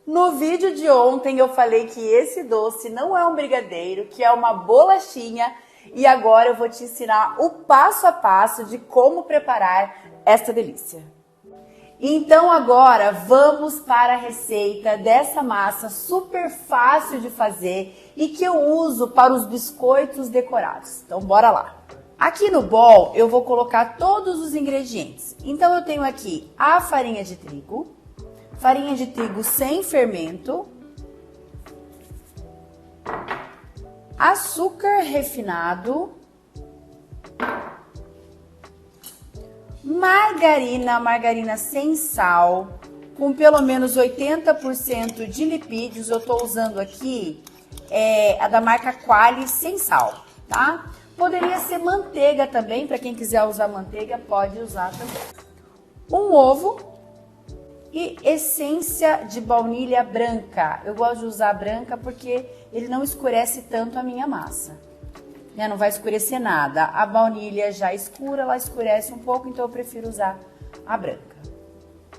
No vídeo de ontem eu falei que esse doce não é um brigadeiro, que é uma bolachinha, e agora eu vou te ensinar o passo a passo de como preparar esta delícia. Então agora vamos para a receita dessa massa super fácil de fazer e que eu uso para os biscoitos decorados. Então bora lá! Aqui no bowl eu vou colocar todos os ingredientes. Então eu tenho aqui a farinha de trigo sem fermento, açúcar refinado, margarina sem sal, com pelo menos 80% de lipídios. Eu tô usando aqui a da marca Qualy sem sal, tá? Poderia ser manteiga também, para quem quiser usar manteiga, pode usar também. Um ovo e essência de baunilha branca. Eu gosto de usar branca porque ele não escurece tanto a minha massa. Não vai escurecer nada. A baunilha já escura, ela escurece um pouco, então eu prefiro usar a branca.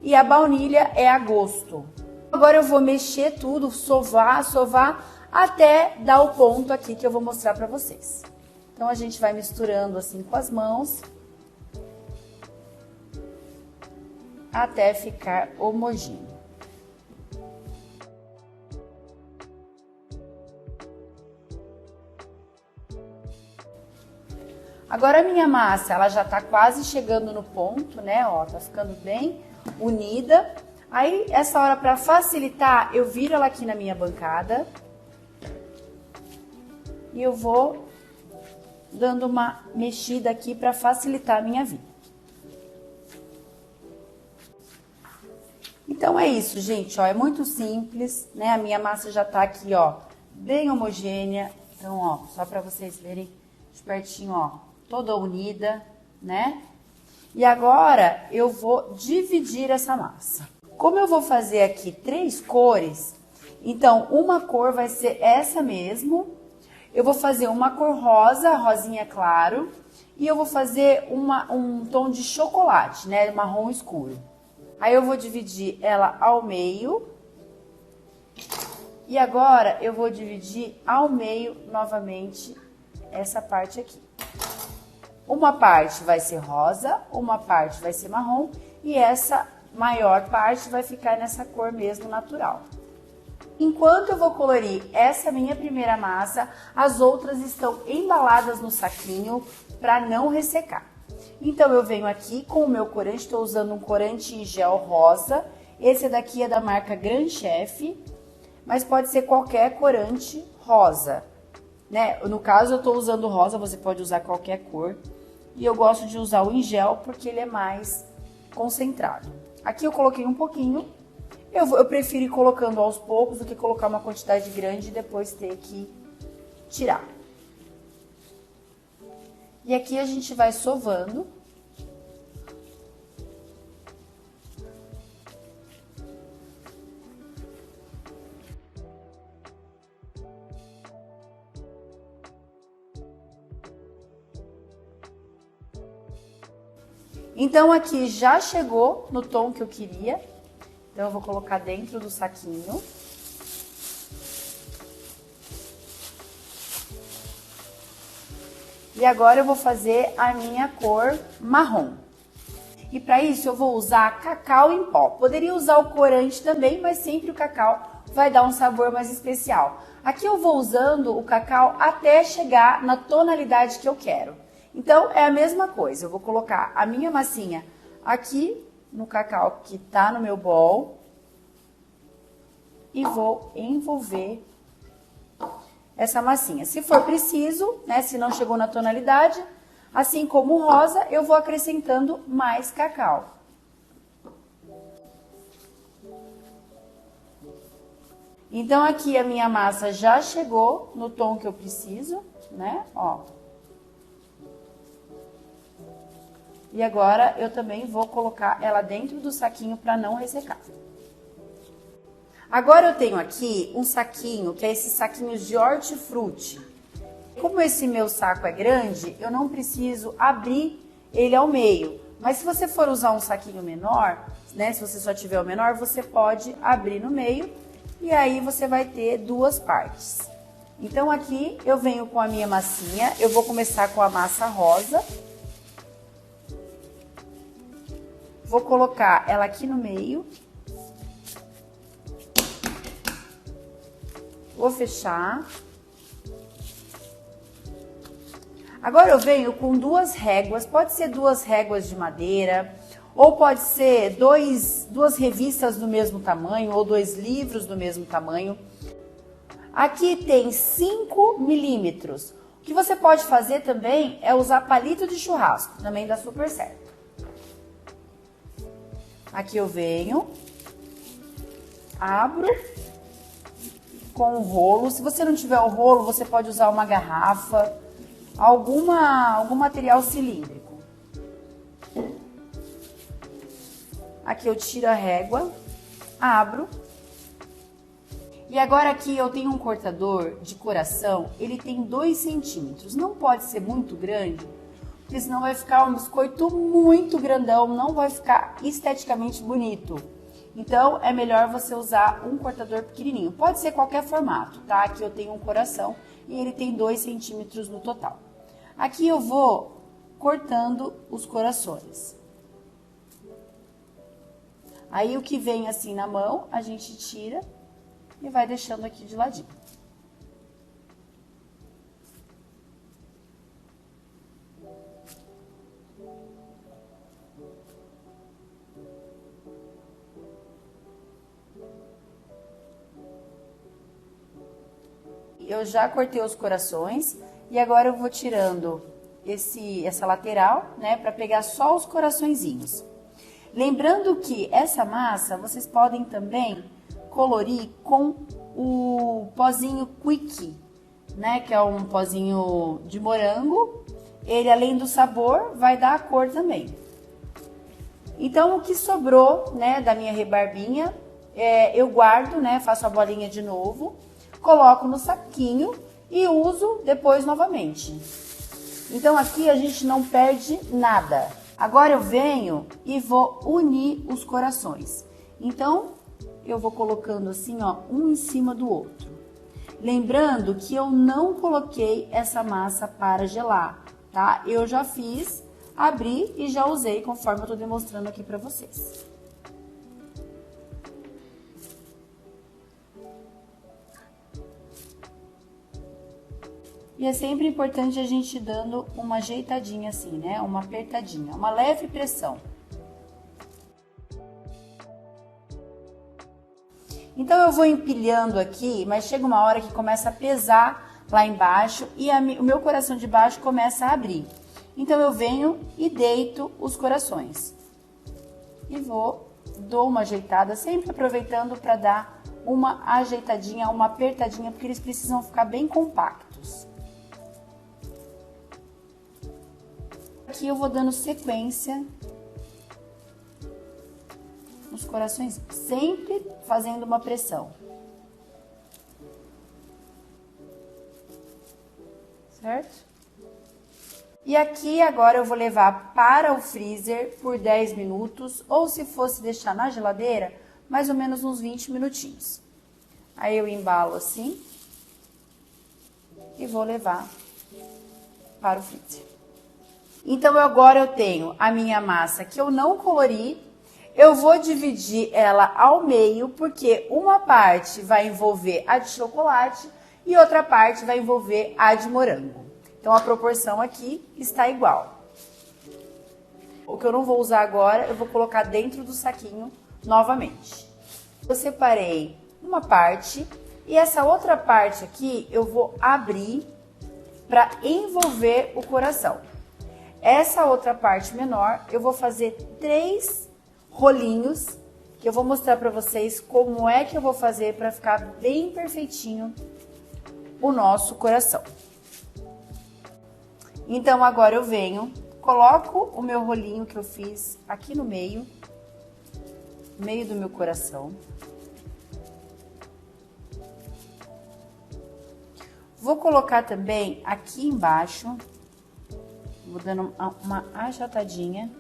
E a baunilha é a gosto. Agora eu vou mexer tudo, sovar até dar o ponto aqui que eu vou mostrar para vocês. Então a gente vai misturando assim com as mãos até ficar homogêneo. Agora a minha massa, ela já tá quase chegando no ponto, né? Ó, tá ficando bem unida. Aí, essa hora, para facilitar, eu viro ela aqui na minha bancada. E eu vou dando uma mexida aqui para facilitar a minha vida. Então é isso, gente, ó, é muito simples, né? A minha massa já tá aqui, ó, bem homogênea. Então, ó, só para vocês verem de pertinho, ó, toda unida, né? E agora eu vou dividir essa massa. Como eu vou fazer aqui 3 cores, então uma cor vai ser essa mesmo. Eu vou fazer uma cor rosa, rosinha claro, e eu vou fazer um tom de chocolate, né? Marrom escuro. Aí eu vou dividir ela ao meio. E agora eu vou dividir ao meio novamente essa parte aqui. Uma parte vai ser rosa, uma parte vai ser marrom e essa maior parte vai ficar nessa cor mesmo natural. Enquanto eu vou colorir essa minha primeira massa, as outras estão embaladas no saquinho para não ressecar. Então eu venho aqui com o meu corante, estou usando um corante em gel rosa. Esse daqui é da marca Grand Chef, mas pode ser qualquer corante rosa, né? No caso eu estou usando rosa, você pode usar qualquer cor. E eu gosto de usar o em gel porque ele é mais concentrado. Aqui eu coloquei um pouquinho. Eu prefiro ir colocando aos poucos do que colocar uma quantidade grande e depois ter que tirar. E aqui a gente vai sovando. Então aqui já chegou no tom que eu queria. Então eu vou colocar dentro do saquinho. E agora eu vou fazer a minha cor marrom. E para isso eu vou usar cacau em pó. Poderia usar o corante também, mas sempre o cacau vai dar um sabor mais especial. Aqui eu vou usando o cacau até chegar na tonalidade que eu quero. Então é a mesma coisa, eu vou colocar a minha massinha aqui no cacau que tá no meu bowl e vou envolver essa massinha. Se for preciso, né, se não chegou na tonalidade, assim como o rosa, eu vou acrescentando mais cacau. Então aqui a minha massa já chegou no tom que eu preciso, né, ó. E agora eu também vou colocar ela dentro do saquinho para não ressecar. Agora eu tenho aqui um saquinho, que é esses saquinhos de hortifruti. Como esse meu saco é grande, eu não preciso abrir ele ao meio. Mas se você for usar um saquinho menor, né? Se você só tiver o menor, você pode abrir no meio e aí você vai ter duas partes. Então aqui eu venho com a minha massinha, eu vou começar com a massa rosa. Vou colocar ela aqui no meio. Vou fechar. Agora eu venho com duas réguas, pode ser duas réguas de madeira, ou pode ser duas revistas do mesmo tamanho, ou 2 livros do mesmo tamanho. Aqui tem 5 milímetros. O que você pode fazer também é usar palito de churrasco, também dá super certo. Aqui eu venho, abro com o rolo. Se você não tiver o rolo, você pode usar uma garrafa, algum material cilíndrico. Aqui eu tiro a régua, abro. E agora aqui eu tenho um cortador de coração, ele tem 2 centímetros. Não pode ser muito grande, porque senão vai ficar um biscoito muito grandão, não vai ficar esteticamente bonito. Então, é melhor você usar um cortador pequenininho. Pode ser qualquer formato, tá? Aqui eu tenho um coração e ele tem 2 centímetros no total. Aqui eu vou cortando os corações. Aí, o que vem assim na mão, a gente tira e vai deixando aqui de ladinho. Eu já cortei os corações e agora eu vou tirando essa lateral, né, para pegar só os coraçõezinhos. Lembrando que essa massa vocês podem também colorir com o pozinho Quick, né, que é um pozinho de morango. Ele, além do sabor, vai dar a cor também. Então, o que sobrou, né, da minha rebarbinha, eu guardo, né, faço a bolinha de novo, coloco no saquinho e uso depois novamente. Então, aqui a gente não perde nada. Agora eu venho e vou unir os corações. Então, eu vou colocando assim, ó, um em cima do outro. Lembrando que eu não coloquei essa massa para gelar, tá? Eu já fiz, abri e já usei conforme eu tô demonstrando aqui pra vocês. E é sempre importante a gente ir dando uma ajeitadinha assim, né? Uma apertadinha, uma leve pressão. Então, eu vou empilhando aqui, mas chega uma hora que começa a pesar lá embaixo e o meu coração de baixo começa a abrir. Então, eu venho e deito os corações. E dou uma ajeitada, sempre aproveitando para dar uma ajeitadinha, uma apertadinha, porque eles precisam ficar bem compactos. Aqui eu vou dando sequência nos corações, sempre fazendo uma pressão. Certo? E aqui agora eu vou levar para o freezer por 10 minutos, ou se fosse deixar na geladeira, mais ou menos uns 20 minutinhos. Aí eu embalo assim e vou levar para o freezer. Então, agora eu tenho a minha massa que eu não colori. Eu vou dividir ela ao meio, porque uma parte vai envolver a de chocolate e outra parte vai envolver a de morango. Então, a proporção aqui está igual. O que eu não vou usar agora, eu vou colocar dentro do saquinho novamente. Eu separei uma parte e essa outra parte aqui eu vou abrir para envolver o coração. Essa outra parte menor, eu vou fazer 3 rolinhos, que eu vou mostrar para vocês como é que eu vou fazer para ficar bem perfeitinho o nosso coração. Então, agora eu venho, coloco o meu rolinho que eu fiz aqui no meio do meu coração. Vou colocar também aqui embaixo. Vou dando uma achatadinha.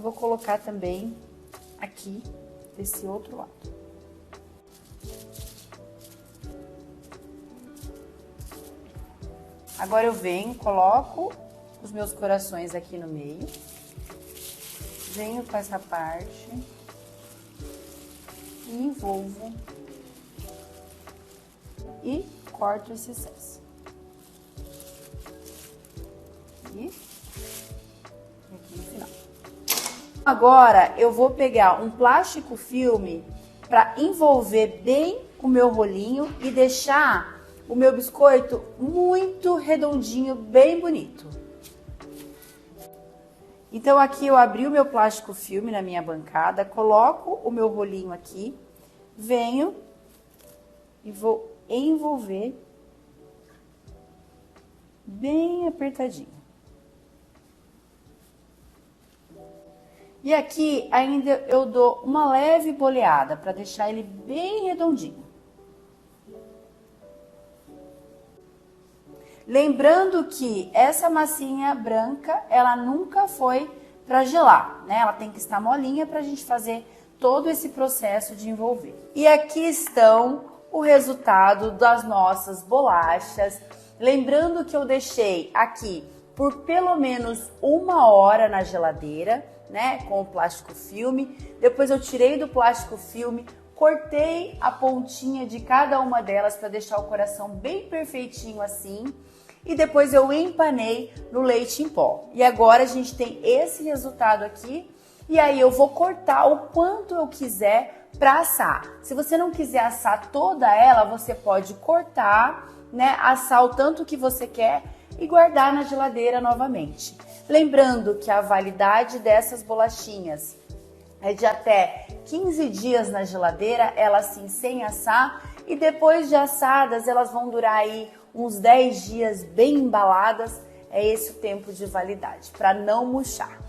vou colocar também aqui desse outro lado. Agora eu venho, coloco os meus corações aqui no meio. Venho com essa parte e envolvo e corto esse excesso. E aqui no final. Agora eu vou pegar um plástico filme para envolver bem o meu rolinho e deixar o meu biscoito muito redondinho, bem bonito. Então aqui eu abri o meu plástico filme na minha bancada, coloco o meu rolinho aqui, venho e vou envolver bem apertadinho. E aqui ainda eu dou uma leve boleada para deixar ele bem redondinho. Lembrando que essa massinha branca, ela nunca foi para gelar, né? Ela tem que estar molinha para a gente fazer todo esse processo de envolver. E aqui estão o resultado das nossas bolachas. Lembrando que eu deixei aqui por pelo menos 1 hora na geladeira, né? Com o plástico filme. Depois eu tirei do plástico filme, cortei a pontinha de cada uma delas para deixar o coração bem perfeitinho assim. E depois eu empanei no leite em pó. E agora a gente tem esse resultado aqui. E aí eu vou cortar o quanto eu quiser para assar. Se você não quiser assar toda ela, você pode cortar, né? Assar o tanto que você quer e guardar na geladeira novamente. Lembrando que a validade dessas bolachinhas é de até 15 dias na geladeira, elas sim sem assar. E depois de assadas, elas vão durar aí uns 10 dias bem embaladas, é esse o tempo de validade, para não murchar.